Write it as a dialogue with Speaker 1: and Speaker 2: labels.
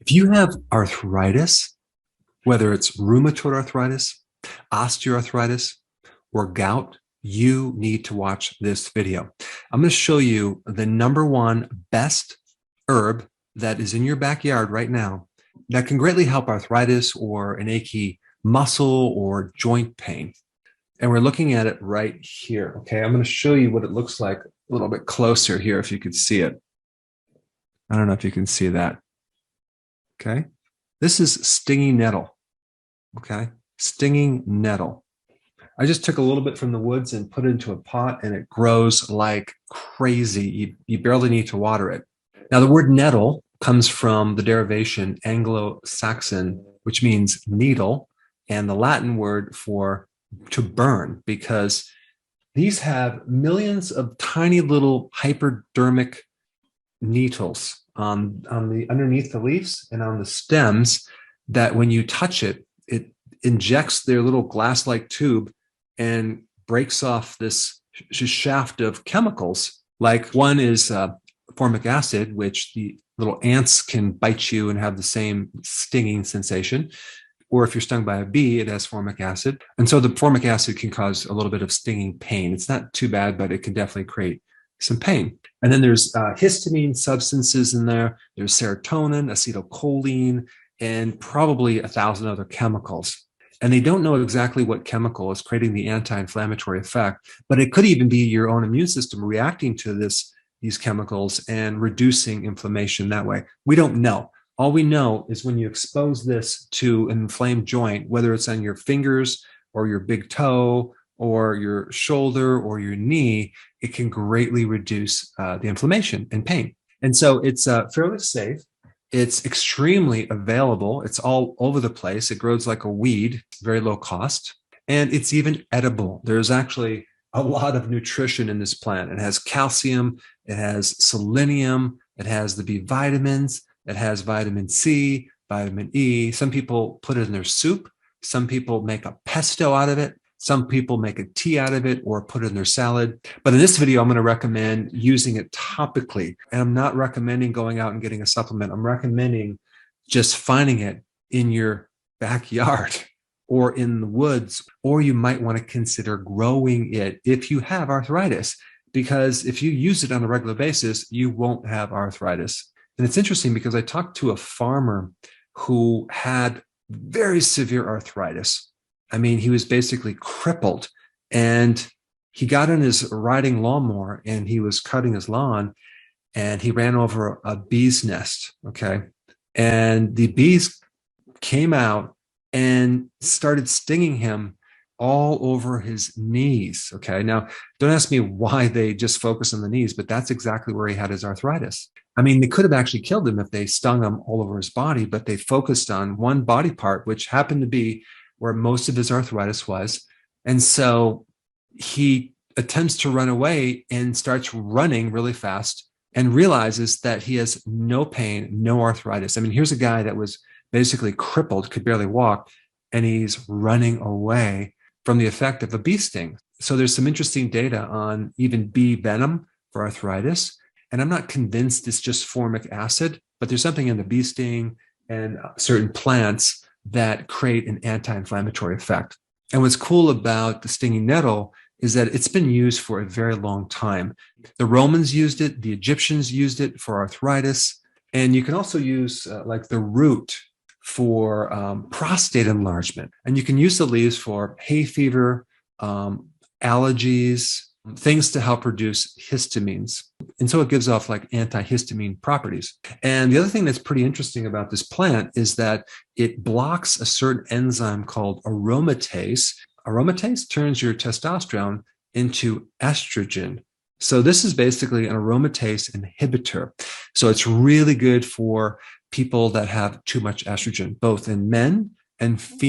Speaker 1: If you have arthritis, whether it's rheumatoid arthritis, osteoarthritis, or gout, you need to watch this video. I'm going to show you the #1 best herb that is in your backyard right now that can greatly help arthritis or an achy muscle or joint pain. And we're looking at it right here. Okay, I'm going to show you what it looks like a little bit closer here if you could see it. I don't know if you can see that. Okay, this is stinging nettle. Okay, stinging nettle. I just took a little bit from the woods and put it into a pot, and it grows like crazy. You barely need to water it. Now, the word nettle comes from the derivation Anglo-Saxon, which means needle, and the Latin word for to burn, because these have millions of tiny little hypodermic needles on the underneath the leaves and on the stems that when you touch it, it injects their little glass-like tube and breaks off this shaft of chemicals. Like one is formic acid, which the little ants can bite you and have the same stinging sensation. Or if you're stung by a bee, it has formic acid. And so the formic acid can cause a little bit of stinging pain. It's not too bad, but it can definitely create some pain. And then there's histamine substances in there. There's serotonin, acetylcholine, and probably 1,000 other chemicals. And they don't know exactly what chemical is creating the anti-inflammatory effect, but it could even be your own immune system reacting to these chemicals and reducing inflammation that way. We don't know. All we know is when you expose this to an inflamed joint, whether it's on your fingers or your big toe or your shoulder or your knee, it can greatly reduce the inflammation and pain. And so it's fairly safe. It's extremely available. It's all over the place. It grows like a weed, very low cost, and it's even edible. There's actually a lot of nutrition in this plant. It has calcium, it has selenium, it has the B vitamins, it has vitamin C, vitamin E. Some people put it in their soup. Some people make a pesto out of it. Some people make a tea out of it or put it in their salad. But in this video, I'm going to recommend using it topically. And I'm not recommending going out and getting a supplement. I'm recommending just finding it in your backyard or in the woods, or you might want to consider growing it if you have arthritis, because if you use it on a regular basis, you won't have arthritis. And it's interesting because I talked to a farmer who had very severe arthritis. I mean, he was basically crippled, and he got on his riding lawnmower and he was cutting his lawn and he ran over a bee's nest. Okay. And the bees came out and started stinging him all over his knees. Okay. Now, don't ask me why they just focus on the knees, but that's exactly where he had his arthritis. I mean, they could have actually killed him if they stung him all over his body, but they focused on one body part, which happened to be where most of his arthritis was. And so he attempts to run away and starts running really fast and realizes that he has no pain, no arthritis. I mean, here's a guy that was basically crippled, could barely walk, and he's running away from the effect of a bee sting. So there's some interesting data on even bee venom for arthritis. And I'm not convinced it's just formic acid, but there's something in the bee sting and certain plants that create an anti-inflammatory effect. And what's cool about the stinging nettle is that it's been used for a very long time. The Romans used it, the Egyptians used it for arthritis, and you can also use like the root for prostate enlargement. And you can use the leaves for hay fever, allergies, things to help reduce histamines. And so it gives off like antihistamine properties. And the other thing that's pretty interesting about this plant is that it blocks a certain enzyme called aromatase. Aromatase turns your testosterone into estrogen. So this is basically an aromatase inhibitor. So it's really good for people that have too much estrogen, both in men and females.